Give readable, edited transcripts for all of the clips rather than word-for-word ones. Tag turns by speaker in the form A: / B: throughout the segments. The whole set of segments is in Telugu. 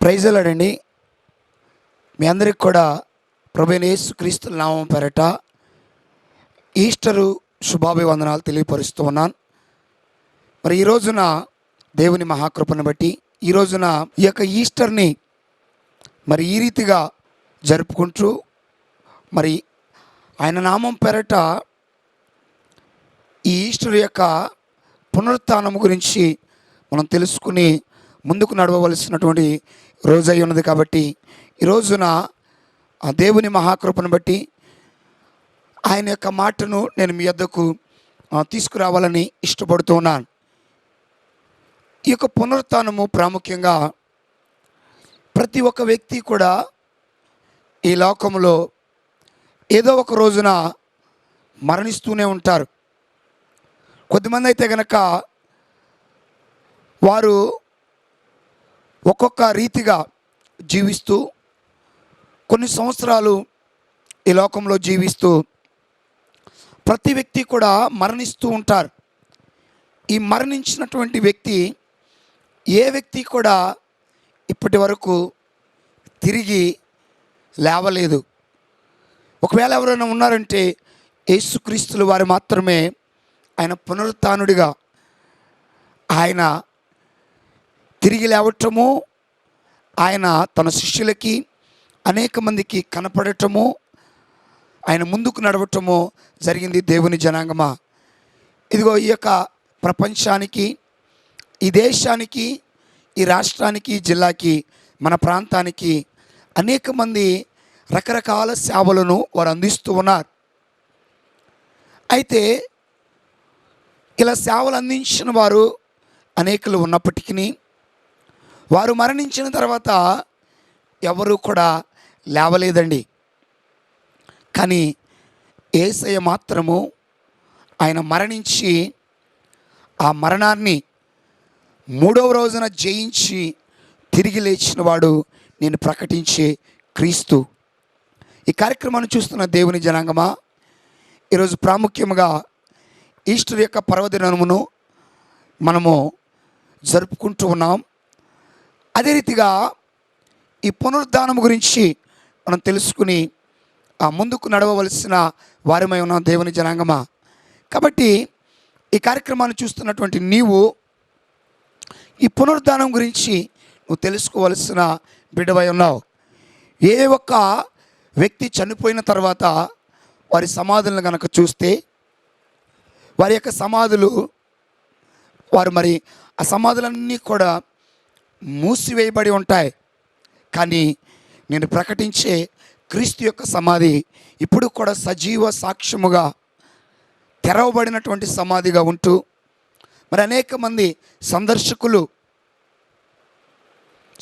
A: Praise lord. మీ అందరికి కూడా ప్రభువైన యేసుక్రీస్తు నామం పేరట ఈస్టరు శుభాభివందనాలు తెలియపరుస్తూ ఉన్నాను. మరి ఈ రోజున దేవుని మహాకృపను బట్టి ఈ రోజున ఈ యొక్క ఈస్టర్ని మరి ఈ రీతిగా జరుపుకుంటూ మరి ఆయన నామం పేరట ఈ ఈస్టర్ యొక్క పునరుత్థానం గురించి మనం తెలుసుకుని ముందుకు నడవవలసినటువంటి రోజు అయి ఉన్నది. కాబట్టి ఈ రోజున ఆ దేవుని మహాకృపను బట్టి ఆయన యొక్క మాటను నేను మీ వద్దకు తీసుకురావాలని ఇష్టపడుతూ ఉన్నాను. ఈ యొక్క పునరుత్థానము ప్రాముఖ్యంగా ప్రతి ఒక్క వ్యక్తి కూడా ఈ లోకంలో ఏదో ఒక రోజున మరణిస్తూనే ఉంటారు. కొద్దిమంది అయితే గనక వారు ఒక్కొక్క రీతిగా జీవిస్తూ కొన్ని సంవత్సరాలు ఈ లోకంలో జీవిస్తూ ప్రతి వ్యక్తి కూడా మరణిస్తూ ఉంటారు. ఈ మరణించినటువంటి వ్యక్తి ఏ వ్యక్తి కూడా ఇప్పటి వరకు తిరిగి లేవలేదు. ఒకవేళ ఎవరైనా ఉన్నారంటే యేసుక్రీస్తుల వారు మాత్రమే ఆయన పునరుత్థానుడిగా ఆయన తిరిగి లేవటము, ఆయన తన శిష్యులకి అనేక మందికి కనపడటము, ఆయన ముందుకు నడవటము జరిగింది. దేవుని జనాంగమా, ఇదిగో ఈ యొక్క ప్రపంచానికి, ఈ దేశానికి, ఈ రాష్ట్రానికి, జిల్లాకి, మన ప్రాంతానికి అనేక మంది రకరకాల సేవలను వారు అందిస్తూ ఉన్నారు. అయితే ఇలా సేవలు అందించిన వారు అనేకులు ఉన్నప్పటికీ వారు మరణించిన తర్వాత ఎవరు కూడా లేవలేదండి. కానీ యేసయ్య మాత్రము ఆయన మరణించి ఆ మరణాన్ని మూడవ రోజున జయించి తిరిగి లేచిన వాడు నేను ప్రకటించే క్రీస్తు. ఈ కార్యక్రమాన్ని చూస్తున్న దేవుని జనాంగమా, ఈరోజు ప్రాముఖ్యంగా ఈస్టర్ యొక్క పర్వదినమును మనము జరుపుకుంటూ ఉన్నాం. అదే రీతిగా ఈ పునరుద్ధానం గురించి మనం తెలుసుకుని ముందుకు నడవవలసిన వారమై ఉన్నాం దేవుని జనాంగమా. కాబట్టి ఈ కార్యక్రమాన్ని చూస్తున్నటువంటి నీవు ఈ పునరుద్ధానం గురించి నువ్వు తెలుసుకోవలసిన బిడ్డవై ఉన్నావు. ఏ ఒక్క వ్యక్తి చనిపోయిన తర్వాత వారి సమాధులను కనుక చూస్తే వారి యొక్క సమాధులు వారు మరి ఆ సమాధులన్నీ కూడా మూసివేయబడి ఉంటాయి. కానీ నేను ప్రకటించే క్రీస్తు యొక్క సమాధి ఇప్పుడు కూడా సజీవ సాక్ష్యముగా తెరవబడినటువంటి సమాధిగా ఉంటూ మరి అనేక మంది సందర్శకులు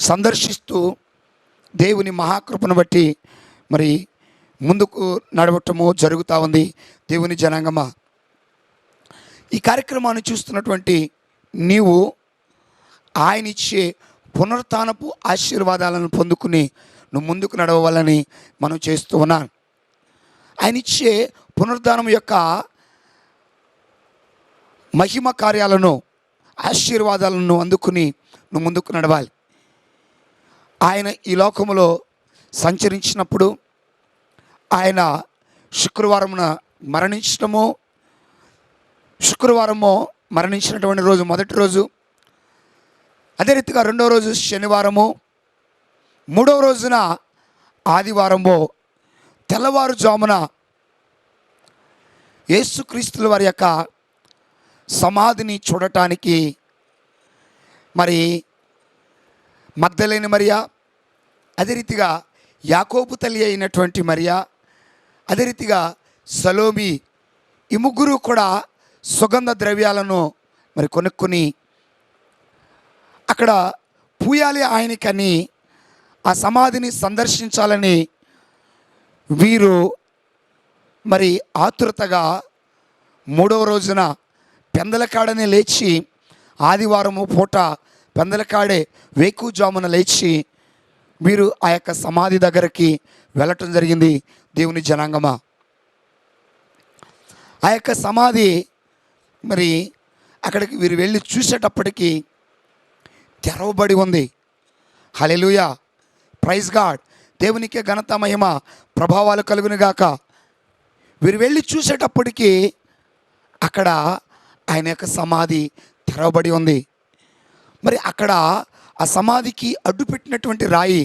A: సందర్శిస్తూ దేవుని మహాకృపను బట్టి మరి ముందుకు నడవటము జరుగుతూ ఉంది. దేవుని జనాంగమా, ఈ కార్యక్రమాన్ని చూస్తున్నటువంటి నీవు ఆయన ఇచ్చే పునరుత్థానపు ఆశీర్వాదాలను పొందుకుని నువ్వు ముందుకు నడవాలని మనం చేస్తూ ఉన్నాను. ఆయన ఇచ్చే పునరుద్ధానం యొక్క మహిమ కార్యాలను, ఆశీర్వాదాలను అందుకుని నువ్వు ముందుకు నడవాలి. ఆయన ఈ లోకములో సంచరించినప్పుడు ఆయన శుక్రవారమున మరణించడము, శుక్రవారము మరణించినటువంటి రోజు మొదటి రోజు, అదే రీతిగా రెండవ రోజు శనివారము, మూడవ రోజున ఆదివారము తెల్లవారుజామున యేసుక్రీస్తుల వారి యొక్క సమాధిని చూడటానికి మరి మగ్దలేని మరియా, అదే రీతిగా యాకోబు తల్లి అయినటువంటి మరియా, అదే రీతిగా సలోమి, ఈ ముగ్గురు కూడా సుగంధ ద్రవ్యాలను మరి కొనుక్కొని అక్కడ పూయాలి ఆయనకని ఆ సమాధిని సందర్శించాలని వీరు మరి ఆతురతగా మూడవ రోజున పెందలకాడనే లేచి, ఆదివారము పూట పెందలకాడే వేకుజామున లేచి వీరు ఆ యొక్క సమాధి దగ్గరికి వెళ్ళటం జరిగింది. దేవుని జనాంగమా, ఆ యొక్క సమాధి మరి అక్కడికి వీరు వెళ్ళి చూసేటప్పటికీ తెరవబడి ఉంది. హల్లెలూయా, ప్రైజ్ గాడ్. దేవునికే ఘనత మహిమ ప్రభావాలు కలుగునుగాక. వీరు వెళ్ళి చూసేటప్పటికీ అక్కడ ఆయన యొక్క సమాధి తెరవబడి ఉంది. మరి అక్కడ ఆ సమాధికి అడ్డు పెట్టినటువంటి రాయి,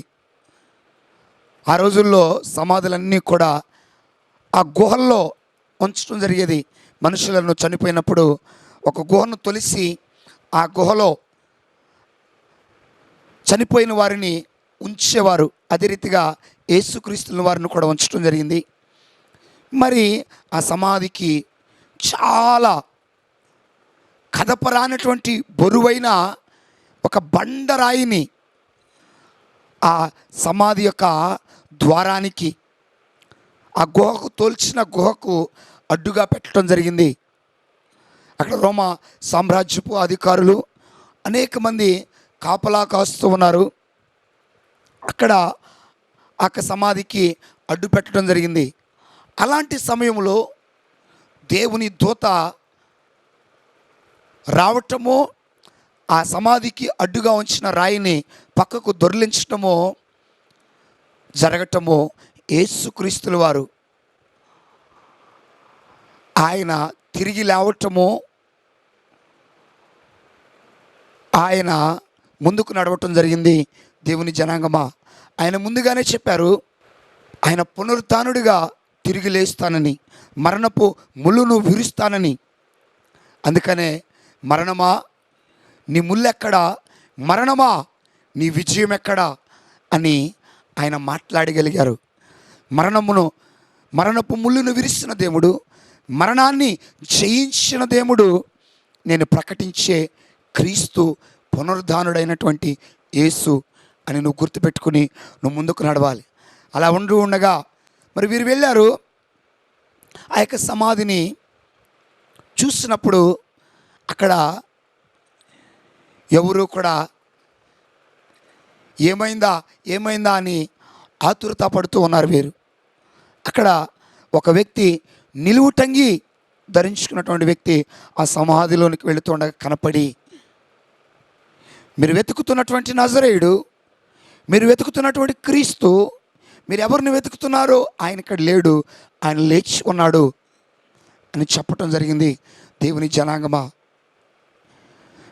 A: ఆ రోజుల్లో సమాధులన్నీ కూడా ఆ గుహల్లో ఉంచడం జరిగేది. మనుషులను చనిపోయినప్పుడు ఒక గుహను తొలిసి ఆ గుహలో చనిపోయిన వారిని ఉంచేవారు. అదే రీతిగా యేసుక్రీస్తుల వారిని కూడా ఉంచడం జరిగింది. మరి ఆ సమాధికి చాలా కదపరానటువంటి బరువైన ఒక బండరాయిని ఆ సమాధి యొక్క ద్వారానికి, ఆ గుహకు తోల్చిన గుహకు అడ్డుగా పెట్టడం జరిగింది. అక్కడ రోమా సామ్రాజ్యపు అధికారులు అనేక మంది కాపలా కాస్తూ ఉన్నారు. అక్కడ ఆ సమాధికి అడ్డు పెట్టడం జరిగింది. అలాంటి సమయంలో దేవుని దూత రావటము, ఆ సమాధికి అడ్డుగా ఉంచిన రాయిని పక్కకు దొర్లించటము జరగటము, యేసుక్రీస్తుల వారు ఆయన తిరిగి లేవటము, ఆయన ముందుకు నడవటం జరిగింది. దేవుని జనాంగమా, ఆయన ముందుగానే చెప్పారు, ఆయన పునరుత్థానుడిగా తిరిగి లేస్తానని, మరణపు ముళ్ళును విరుస్తానని. అందుకనే మరణమా నీ ముళ్ళెక్కడా, మరణమా నీ విజయం ఎక్కడా అని ఆయన మాట్లాడగలిగారు. మరణపు ముళ్ళును విరిసిన దేవుడు, మరణాన్ని జయించిన దేవుడు, నేను ప్రకటించే క్రీస్తు పునరుద్ధానుడైనటువంటి యేసు అని నువ్వు గుర్తుపెట్టుకుని నువ్వు ముందుకు నడవాలి. అలా ఉండగా మరి వీరు వెళ్ళారు. ఆ యొక్క సమాధిని చూసినప్పుడు అక్కడ ఎవరు కూడా ఏమైందా అని ఆతురత పడుతూ ఉన్నారు వీరు. అక్కడ ఒక వ్యక్తి నిలువుటంగి ధరించుకున్నటువంటి వ్యక్తి ఆ సమాధిలోనికి వెళుతుండగా కనపడి, మీరు వెతుకుతున్నటువంటి నజరేయుడు, మీరు వెతుకుతున్నటువంటి క్రీస్తు, మీరు ఎవరిని వెతుకుతున్నారో ఆయన ఇక్కడ లేడు, ఆయన లేచి ఉన్నాడు అని చెప్పటం జరిగింది. దేవుని జనాంగమా,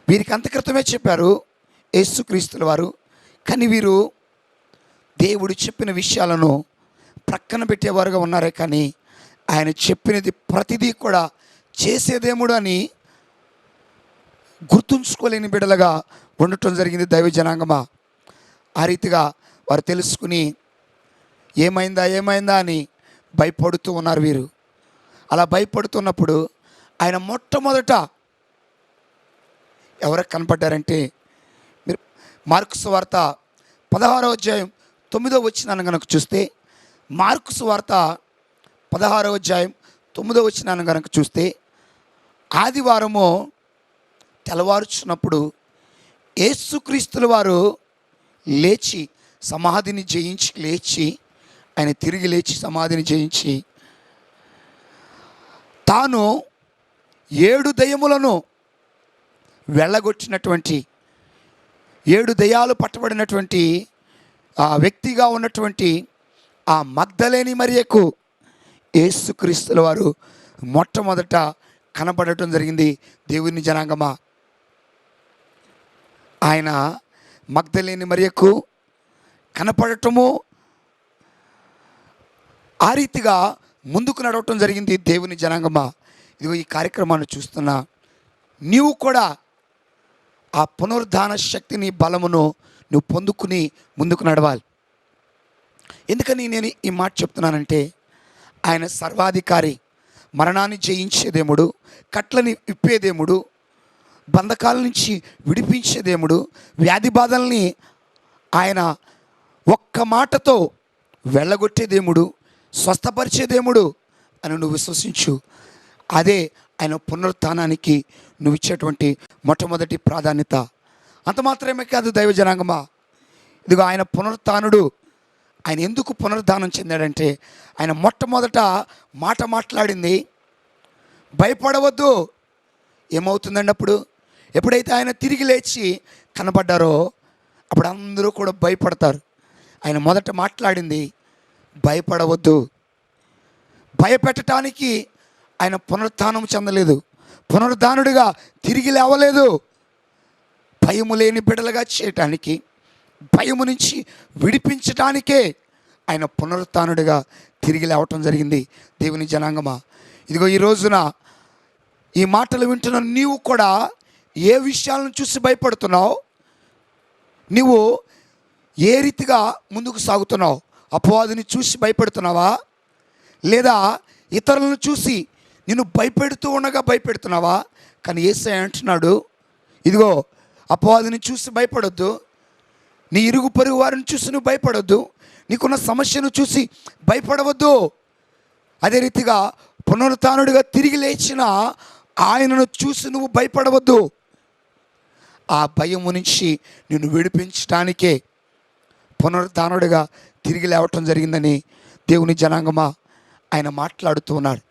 A: వీరికి అంతక్రితమే చెప్పారు యేసుక్రీస్తుల వారు. కానీ వీరు దేవుడు చెప్పిన విషయాలను ప్రక్కన పెట్టేవారుగా ఉన్నారే కానీ ఆయన చెప్పినది ప్రతిదీ కూడా చేసేదేముడు అని గుర్తుంచుకోలేని బిడ్డలుగా ఉండటం జరిగింది. దైవ జనాంగమా, ఆ రీతిగా వారు తెలుసుకుని ఏమైందా అని భయపడుతూ ఉన్నారు వీరు. అలా భయపడుతున్నప్పుడు ఆయన మొట్టమొదట ఎవరికి కనపడ్డారంటే, మీరు మార్కు సువార్త 16వ అధ్యాయం 9వ వచనాన్ని కనుక చూస్తే, మార్కు సువార్త 16వ అధ్యాయం 9వ వచనాన్ని కనుక చూస్తే, ఆదివారము తెల్లవారుచున్నప్పుడు యేసుక్రీస్తుల వారు లేచి సమాధిని జయించి లేచి, ఆయన తిరిగి లేచి సమాధిని జయించి తాను 7 దయ్యములను వెళ్ళగొట్టినటువంటి, 7 దయ్యాలు పట్టబడినటువంటి ఆ వ్యక్తిగా ఉన్నటువంటి ఆ మగ్దలేని మరియకు యేసుక్రీస్తుల వారు మొట్టమొదట కనబడటం జరిగింది. దేవుని జనాంగమా, ఆయన మగ్దలేని మరియకు కనపడటము, ఆ రీతిగా ముందుకు నడవటం జరిగింది. దేవుని జనాంగమా, ఇదిగో ఈ కార్యక్రమాన్ని చూస్తున్న నీవు కూడా ఆ పునరుద్ధాన శక్తిని, బలమును నువ్వు పొందుకుని ముందుకు నడవాలి. ఎందుకని నేను ఈ మాట చెప్తున్నానంటే, ఆయన సర్వాధికారి, మరణాన్ని జయించే దేవుడు, కట్లని విప్పే దేవుడు, బంధకాల నుంచి విడిపించే దేవుడు, వ్యాధి బాధల్ని ఆయన ఒక్క మాటతో వెళ్ళగొట్టే దేవుడు, స్వస్థపరిచే దేవుడు అని నువ్వు విశ్వసించు. అదే ఆయన పునరుత్థానానికి నువ్వు ఇచ్చేటువంటి మొట్టమొదటి ప్రాధాన్యత. అంత మాత్రమే కాదు దైవ జనాంగమా, ఇదిగో ఆయన పునరుత్థానుడు. ఆయన ఎందుకు పునరుద్ధానం చెందాడంటే, ఆయన మొట్టమొదట మాట మాట్లాడింది భయపడవద్దు. ఏమవుతుందండి అప్పుడు? ఎప్పుడైతే ఆయన తిరిగి లేచి కనబడ్డారో అప్పుడు అందరూ కూడా భయపడతారు. ఆయన మొదట మాట్లాడింది, భయపడవద్దు. భయపెట్టడానికి ఆయన పునరుత్థానం చెందలేదు, పునరుద్ధానుడిగా తిరిగి లేవలేదు. భయము లేని బిడ్డలుగా చేయటానికి, భయము నుంచి విడిపించటానికే ఆయన పునరుత్థానుడిగా తిరిగి లేవటం జరిగింది. దేవుని జనాంగమా, ఇదిగో ఈ రోజున ఈ మాటలు వింటున్న నీవు కూడా ఏ విషయాలను చూసి భయపడుతున్నావు? నీవు ఏ రీతిగా ముందుకు సాగుతున్నావు? అపవాదిని చూసి భయపెడుతున్నావా, లేదా ఇతరులను చూసి నిన్ను భయపెడుతూ ఉండగా భయపెడుతున్నావా? కానీ యేసయ్య అంటున్నాడు, ఇదిగో అపవాదిని చూసి భయపడొద్దు, నీ ఇరుగు పొరుగు వారిని చూసి నువ్వు భయపడొద్దు, నీకున్న సమస్యను చూసి భయపడవద్దు. అదే రీతిగా పునరుత్థానుడిగా తిరిగి లేచిన ఆయనను చూసి నువ్వు భయపడవద్దు. ఆ భయము నుంచి నిన్ను విడిపించడానికే పునరుత్థానుడిగా తిరిగి లేవటం జరిగిందని దేవుని జనాంగమా ఆయన మాట్లాడుతూ ఉన్నాడు.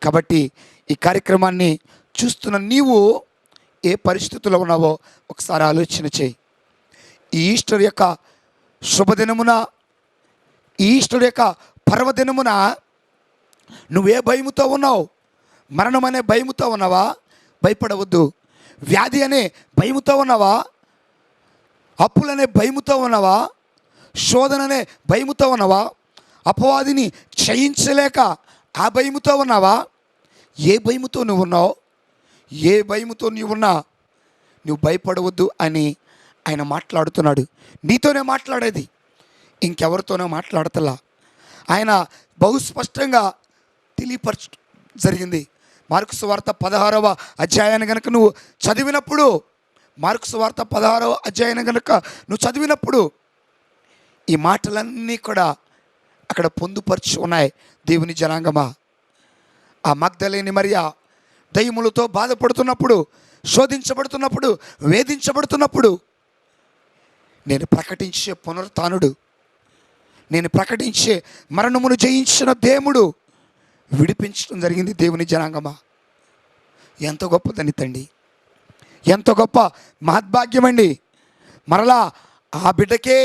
A: కాబట్టి ఈ కార్యక్రమాన్ని చూస్తున్న నీవు ఏ పరిస్థితుల్లో ఉన్నావో ఒకసారి ఆలోచన చేయి. ఈ ఈస్టర్ యొక్క శుభదినమున, ఈ ఈస్టర్ యొక్క పర్వదినమున నువ్వే భయముతో ఉన్నావు? మరణం అనే భయముతో ఉన్నావా? భయపడవద్దు. వ్యాధి అనే భయముతో ఉన్నావా? అప్పులనే భయముతో ఉన్నావా? శోధన అనే భయముతో ఉన్నావా? అపవాదిని క్షయించలేక ఆ భయముతో ఉన్నావా? ఏ భయముతో నువ్వు ఉన్నావు? ఏ భయముతో నీవున్నా నువ్వు భయపడవద్దు అని ఆయన మాట్లాడుతున్నాడు. నీతోనే మాట్లాడేది, ఇంకెవరితోనే మాట్లాడతలా. ఆయన బహుస్పష్టంగా తెలియపరచ జరిగింది. మార్కు సువార్త 16వ అధ్యాయాన్ని కనుక నువ్వు చదివినప్పుడు, మార్కు సువార్త 16వ అధ్యాయాన్ని కనుక నువ్వు చదివినప్పుడు ఈ మాటలన్నీ కూడా అక్కడ పొందుపరిచి ఉన్నాయి. దేవుని జనాంగమా, ఆ మగ్దలేని మరియ దయ్యములతో బాధపడుతున్నప్పుడు, శోధించబడుతున్నప్పుడు, వేధించబడుతున్నప్పుడు నేను ప్రకటించే పునరుత్థానుడు, నేను ప్రకటించే మరణమును జయించిన దేవుడు విడిపించడం జరిగింది. దేవుని జనాంగమా, ఎంత గొప్పదని తండ్రి, ఎంత గొప్ప మహద్భాగ్యమండి. మరలా ఆ బిడ్డకే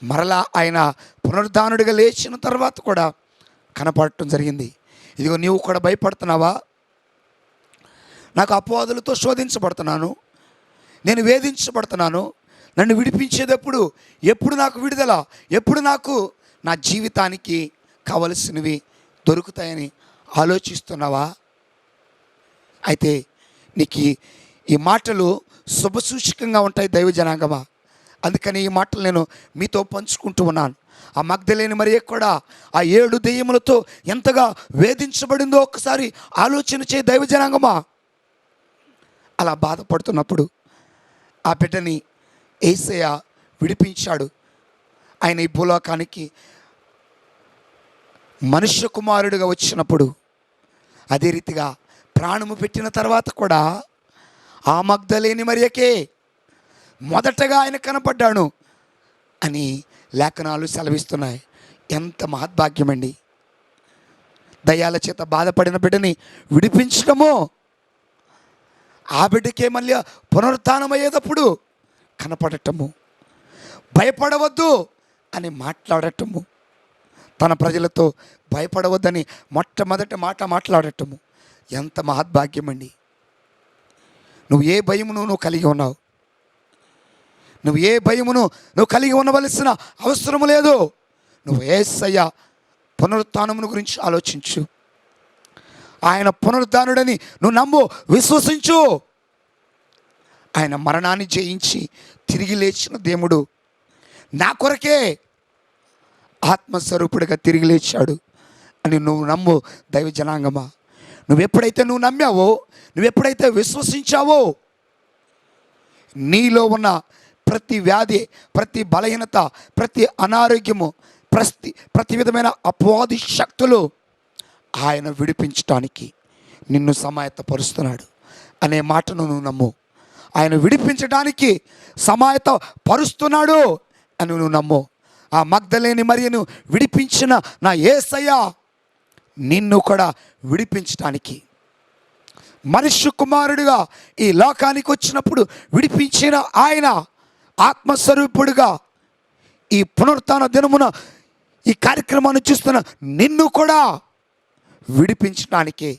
A: మరలా ఆయన పునరుద్ధానుడిగా లేచిన తర్వాత కూడా కనపడటం జరిగింది. ఇదిగో నీవు కూడా భయపడుతున్నావా? నాకు అపవాదులతో శోధించబడుతున్నాను, నేను వేధించబడుతున్నాను, నన్ను విడిపించేటప్పుడు ఎప్పుడు నాకు విడుదల, ఎప్పుడు నాకు నా జీవితానికి కావలసినవి దొరుకుతాయని ఆలోచిస్తున్నావా? అయితే నీకు ఈ మాటలు శుభసూచకంగా ఉంటాయి దైవ జనాంగమా. అందుకని ఈ మాటలు నేను మీతో పంచుకుంటూ ఉన్నాను. ఆ మగ్దలేని మరియ కూడా ఆ 7 దెయ్యములతో ఎంతగా వేధించబడిందో ఒక్కసారి ఆలోచన చేయ దైవ జనాంగమా. అలా బాధపడుతున్నప్పుడు ఆ బిడ్డని యేసయ్య విడిపించాడు. ఆయన ఈ భూలోకానికి మనుష్య కుమారుడిగా వచ్చినప్పుడు, అదే రీతిగా ప్రాణము పెట్టిన తర్వాత కూడా ఆ మగ్దలేని మరియకే మొదటగా ఆయన కనపడ్డాను అని లేఖనాలు సెలవిస్తున్నాయి. ఎంత మహద్భాగ్యమండి. దయ్యాల చేత బాధపడిన బిడ్డని విడిపించడము, ఆ బిడ్డకే మళ్ళీ పునరుత్థానమయ్యేటప్పుడు కనపడటము, భయపడవద్దు అని మాట్లాడటము, తన ప్రజలతో భయపడవద్దని మొట్టమొదటి మాట మాట్లాడటము ఎంత మహద్భాగ్యమండి. నువ్వు ఏ భయమును నువ్వు కలిగి ఉన్నావు? నువ్వు ఏ భయమును నువ్వు కలిగి ఉండవలసిన అవసరము లేదు. నువ్వు యేసయ్య పునరుత్థానమును గురించి ఆలోచించు. ఆయన పునరుత్థానుడని నువ్వు నమ్ము, విశ్వసించు. ఆయన మరణాన్ని జయించి తిరిగి లేచిన దేవుడు నా కొరకే ఆత్మస్వరూపుడిగా తిరిగి లేచాడు అని నువ్వు నమ్ము దైవ జనాంగమా. నువ్వెప్పుడైతే నువ్వు నమ్మావో, నువ్వెప్పుడైతే విశ్వసించావో, నీలో ఉన్న ప్రతి వ్యాధి, ప్రతి బలహీనత, ప్రతి అనారోగ్యము, ప్రతి విధమైన అపవాది శక్తులు ఆయన విడిపించడానికి నిన్ను సమాయత్తపరుస్తున్నాడు అనే మాటను నువ్వు నమ్ము. ఆయన విడిపించడానికి సమాయత పరుస్తున్నాడు అని నువ్వు నమ్ము. ఆ మగ్దలేని మరియను విడిపించిన నా యేసయ్య నిన్ను కూడా విడిపించడానికి, మనుష్య కుమారుడిగా ఈ లోకానికి వచ్చినప్పుడు విడిపించిన ఆయన ఆత్మస్వరూపుడుగా ఈ పునరుత్థాన దినమున ఈ కార్యక్రమాన్ని చూస్తున్న నిన్ను కూడా విడిపించడానికి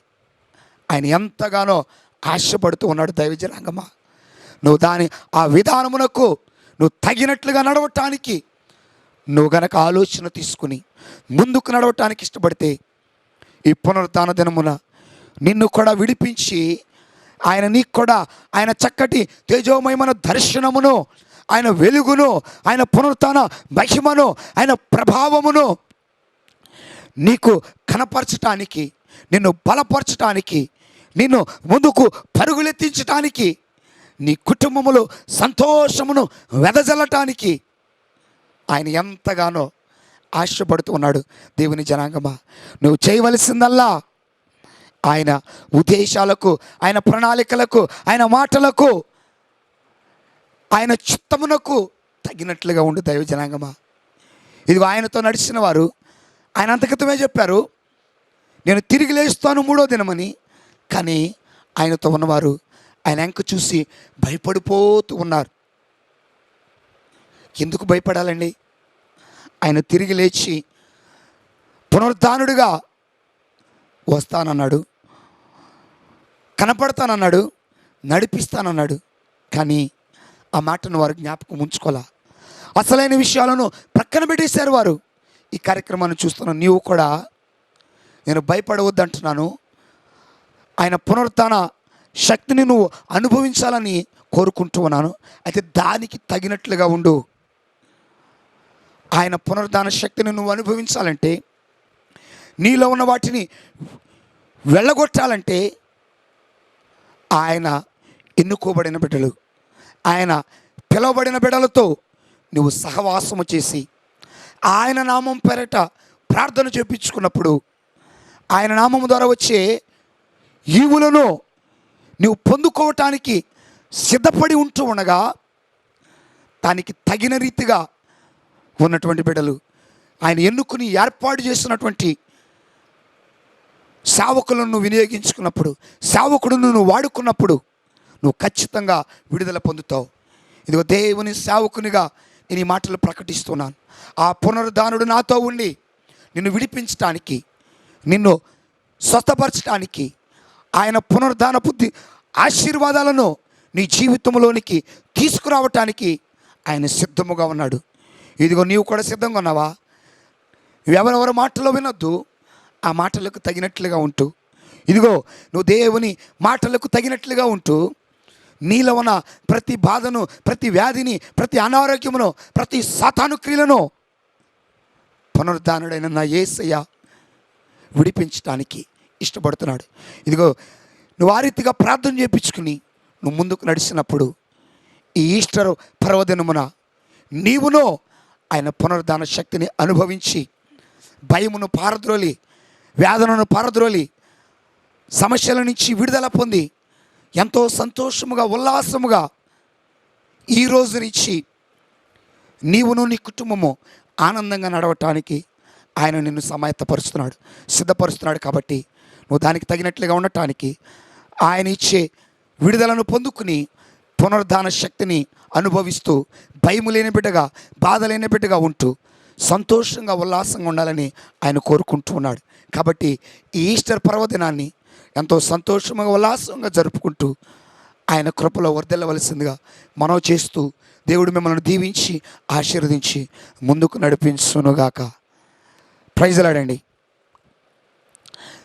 A: ఆయన ఎంతగానో ఆశపడుతూ ఉన్నాడు. దైవజనాంగమా, నువ్వు ఆ విధానమునకు నువ్వు తగినట్లుగా నడవటానికి నువ్వు గనక ఆలోచన తీసుకుని ముందుకు నడవటానికి ఇష్టపడితే ఈ పునరుత్థాన దినమున నిన్ను కూడా విడిపించి ఆయన నీకు కూడా ఆయన చక్కటి తేజోమయమైన దర్శనమును, ఆయన వెలుగును, ఆయన పునరుత్థాన మహిమను, ఆయన ప్రభావమును నీకు కనపరచటానికి, నిన్ను బలపరచటానికి, నిన్ను ముందుకు పరుగులెత్తించటానికి, నీ కుటుంబములో సంతోషమును వెదజల్లటానికి ఆయన ఎంతగానో ఆశపడుతూ ఉన్నాడు. దేవుని జనాంగమా, నువ్వు చేయవలసిందల్లా ఆయన ఉద్దేశాలకు, ఆయన ప్రణాళికలకు, ఆయన మాటలకు, ఆయన చిత్తమునకు తగినట్లుగా ఉండు. దైవ జనాంగమా, ఇదిగో ఆయనతో నడిచిన వారు ఆయన అంతక్రితమే చెప్పారు, నేను తిరిగి లేస్తాను 3వ దినమని. కానీ ఆయనతో ఉన్నవారు ఆయన వెంక చూసి భయపడిపోతూ ఉన్నారు. ఎందుకు భయపడాలండి? ఆయన తిరిగి లేచి పునరుద్ధానుడిగా వస్తానన్నాడు, కనపడతానన్నాడు, నడిపిస్తానన్నాడు. కానీ ఆ మాటను వారు జ్ఞాపకం ఉంచుకోలే. అసలైన విషయాలను ప్రక్కన పెట్టేశారు వారు. ఈ కార్యక్రమాన్ని చూస్తున్న నీవు కూడా నేను భయపడవద్దంటున్నాను. ఆయన పునరుత్థాన శక్తిని నువ్వు అనుభవించాలని కోరుకుంటూ ఉన్నాను. అయితే దానికి తగినట్లుగా ఉండు. ఆయన పునరుత్థాన శక్తిని నువ్వు అనుభవించాలంటే, నీలో ఉన్న వాటిని వెళ్ళగొట్టాలంటే ఆయన ఎన్నుకోబడిన బిడ్డలు, ఆయన పిలువబడిన బిడ్డలతో నువ్వు సహవాసము చేసి ఆయన నామం పేరట ప్రార్థన చేపించుకున్నప్పుడు, ఆయన నామం ద్వారా వచ్చే ఈవులను నువ్వు పొందుకోవటానికి సిద్ధపడి ఉంటూ ఉండగా, దానికి తగిన రీతిగా ఉన్నటువంటి బిడ్డలు, ఆయన ఎన్నుకుని ఏర్పాటు చేసినటువంటి సేవకులను వినియోగించుకున్నప్పుడు, సేవకుడును నువ్వు వాడుకున్నప్పుడు నువ్వు ఖచ్చితంగా విడుదల పొందుతావు. ఇదిగో దేవుని సేవకునిగా నేను ఈ మాటలు ప్రకటిస్తున్నాను. ఆ పునరుద్ధానుడు నాతో ఉండి నిన్ను విడిపించడానికి, నిన్ను స్వస్థపరచడానికి, ఆయన పునరుద్ధాన బుద్ధి ఆశీర్వాదాలను నీ జీవితంలోనికి తీసుకురావటానికి ఆయన సిద్ధముగా ఉన్నాడు. ఇదిగో నీవు కూడా సిద్ధంగా ఉన్నావా? ఎవరెవరి మాటలో వినొద్దు, ఆ మాటలకు తగినట్లుగా ఉంటూ, ఇదిగో నువ్వు దేవుని మాటలకు తగినట్లుగా ఉంటూ, నీలో ఉన్న ప్రతి బాధను, ప్రతి వ్యాధిని, ప్రతి అనారోగ్యమును, ప్రతి సాతాను క్రియలను పునరుద్ధానుడైన నా యేసయ్య విడిపించడానికి ఇష్టపడుతున్నాడు. ఇదిగో నువ్వు ఆ రీతిగా ప్రార్థన చేయించుకుని నువ్వు ముందుకు నడిచినప్పుడు ఈ ఈస్టర్ పర్వదినమున నీవును ఆయన పునరుద్ధాన శక్తిని అనుభవించి భయమును పారద్రోలి, వేదనను పారద్రోలి, సమస్యల నుంచి విడుదల పొంది ఎంతో సంతోషముగా, ఉల్లాసముగా ఈ రోజు నుంచి నీవును నీ కుటుంబము ఆనందంగా నడవటానికి ఆయన నిన్ను సమాయత్తపరుస్తున్నాడు, సిద్ధపరుస్తున్నాడు. కాబట్టి నువ్వు దానికి తగినట్లుగా ఉండటానికి, ఆయన ఇచ్చే విడుదలను పొందుకుని పునరుద్ధాన శక్తిని అనుభవిస్తూ భయము లేని బిడ్డగా, బాధ లేని బిడ్డగా ఉంటూ సంతోషంగా, ఉల్లాసంగా ఉండాలని ఆయన కోరుకుంటూ ఉన్నాడు. కాబట్టి ఈ ఈస్టర్ పర్వదినాన్ని ఎంతో సంతోషంగా, ఉల్లాసంగా జరుపుకుంటూ ఆయన కృపలో వర్ధిల్లవలసిందిగా మనం చేస్తూ దేవుడు మిమ్మల్ని దీవించి ఆశీర్వదించి ముందుకు నడిపించునుగాక. Praise Lord.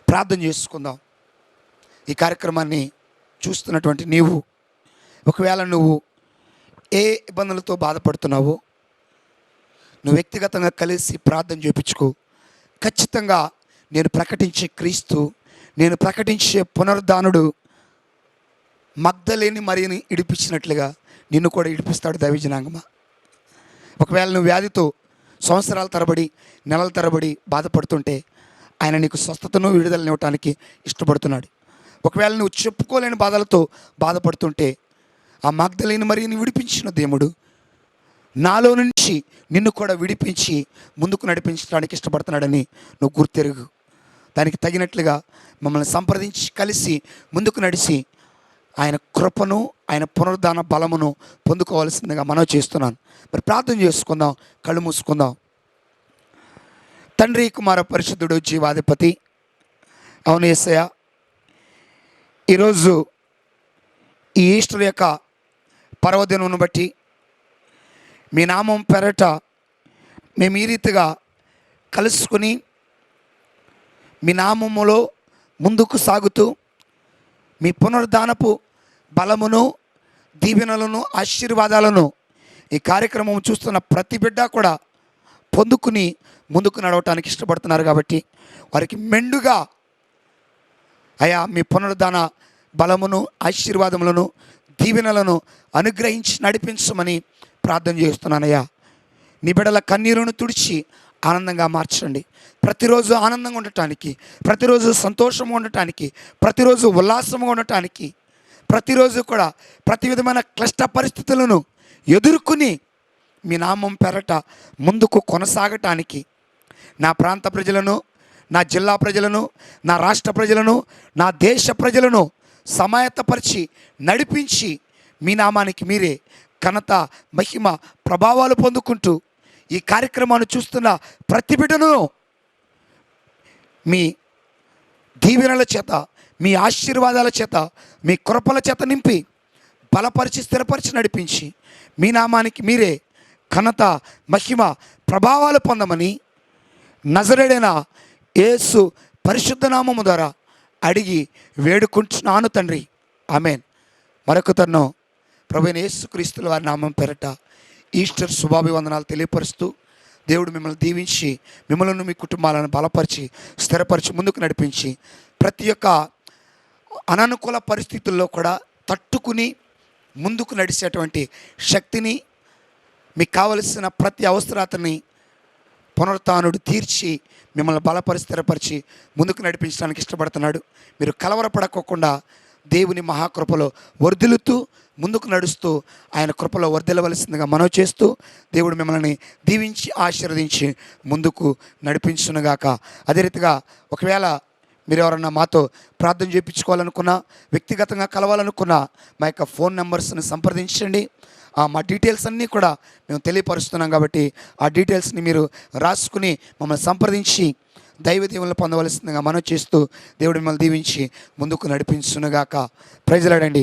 A: ప్రార్థన చేసుకుందాం. ఈ కార్యక్రమాన్ని చూస్తున్నటువంటి నీవు ఒకవేళ నువ్వు ఏ ఇబ్బందులతో బాధపడుతున్నావో నువ్వు వ్యక్తిగతంగా కలిసి ప్రార్థన చేయించుకో. ఖచ్చితంగా నేను ప్రకటించే క్రీస్తు, నేను ప్రకటించే పునరుద్ధానుడు మగ్దలేని మరియని ఇడిపించినట్లుగా నిన్ను కూడా ఇడిపిస్తాడు. దైవజనాంగమా, ఒకవేళ నువ్వు వ్యాధితో సంవత్సరాల తరబడి, నెలల తరబడి బాధపడుతుంటే ఆయన నీకు స్వస్థతను, విడుదలనివ్వటానికి ఇష్టపడుతున్నాడు. ఒకవేళ నువ్వు చెప్పుకోలేని బాధలతో బాధపడుతుంటే ఆ మగ్దలేని మరియని విడిపించిన దేవుడు నాలో నుంచి నిన్ను కూడా విడిపించి ముందుకు నడిపించడానికి ఇష్టపడుతున్నాడని నువ్వు గుర్తెరుగు. దానికి తగినట్లుగా మమ్మల్ని సంప్రదించి కలిసి ముందుకు నడిచి ఆయన కృపను, ఆయన పునరుద్ధాన బలమును పొందుకోవాల్సిందిగా మనం చేస్తున్నాను. మరి ప్రార్థన చేసుకుందాం, కళ్ళు మూసుకుందాం. తండ్రి, కుమార, పరిశుద్ధుడు, జీవాధిపతి, అవును యేసయ్య, ఈరోజు ఈ ఈస్టర్ యొక్క పర్వదినమును బట్టి మీ నామం పెరట మేము ఈ రీతిగా కలుసుకుని మీ నామములో ముందుకు సాగుతూ మీ పునరుద్ధానపు బలమును, దీవెనలను, ఆశీర్వాదాలను ఈ కార్యక్రమం చూస్తున్న ప్రతి బిడ్డ కూడా పొందుకుని ముందుకు నడవటానికి ఇష్టపడుతున్నారు. కాబట్టి వారికి మెండుగా అయా మీ పునరుద్ధాన బలమును, ఆశీర్వాదములను, దీవెనలను అనుగ్రహించి నడిపించమని ప్రార్థన చేస్తున్నానయ్యా. నీ బిడ్డల కన్నీరును తుడిచి ఆనందంగా మార్చండి. ప్రతిరోజు ఆనందంగా ఉండటానికి, ప్రతిరోజు సంతోషంగా ఉండటానికి, ప్రతిరోజు ఉల్లాసంగా ఉండటానికి, ప్రతిరోజు కూడా ప్రతి విధమైన క్లిష్ట పరిస్థితులను ఎదుర్కొని మీ నామం పెరట ముందుకు కొనసాగటానికి నా ప్రాంత ప్రజలను, నా జిల్లా ప్రజలను, నా రాష్ట్ర ప్రజలను, నా దేశ ప్రజలను సమాయత్తపరిచి నడిపించి మీ నామానికి మీరే ఘనత, మహిమ, ప్రభావాలు పొందుకుంటూ ఈ కార్యక్రమాన్ని చూస్తున్న ప్రతి బిడ్డను మీ దీవెనల చేత, మీ ఆశీర్వాదాల చేత, మీ కృపల చేత నింపి బలపరిచి, స్థిరపరిచి నడిపించి మీ నామానికి మీరే ఘనత, మహిమ, ప్రభావాలు పొందమని నజరేడైన యేసు పరిశుద్ధ నామము ద్వారా అడిగి వేడుకుంటున్నాను తండ్రి. ఆమెన్. మరొక తరుణం ప్రభువైన యేసుక్రీస్తుల వారి నామం పేరట ఈస్టర్ శుభాభివందనాలు తెలియపరుస్తూ దేవుడు మిమ్మల్ని దీవించి, మిమ్మల్ని, మీ కుటుంబాలను బలపరిచి, స్థిరపరిచి, ముందుకు నడిపించి ప్రతి ఒక్క అననుకూల పరిస్థితుల్లో కూడా తట్టుకుని ముందుకు నడిచేటువంటి శక్తిని, మీకు కావలసిన ప్రతి అవసరాతని పునరుత్థానుడు తీర్చి మిమ్మల్ని బలపరిచి, స్థిరపరిచి ముందుకు నడిపించడానికి ఇష్టపడుతున్నాడు. మీరు కలవరపడకోకుండా దేవుని మహాకృపలో వర్ధిల్లుతూ ముందుకు నడుస్తూ ఆయన కృపలో వర్ధిల్లవలసిందిగా మనవి చేస్తూ దేవుడు మిమ్మల్ని దీవించి ఆశీర్వదించి ముందుకు నడిపించునుగాక. అదే రీతిగా ఒకవేళ మీరు ఎవరన్నా మాతో ప్రార్థన చేయించుకోవాలనుకున్నా, వ్యక్తిగతంగా కలవాలనుకున్నా మా యొక్క ఫోన్ నెంబర్స్ని సంప్రదించండి. మా డీటెయిల్స్ అన్నీ కూడా మేము తెలియపరుస్తున్నాం. కాబట్టి ఆ డీటెయిల్స్ని మీరు రాసుకుని మమ్మల్ని సంప్రదించి దైవ దీవెనలు పొందవలసిందిగా మనం చేస్తూ దేవుడు మిమ్మల్ని దీవించి ముందుకు నడిపించునుగాక. Praise lord.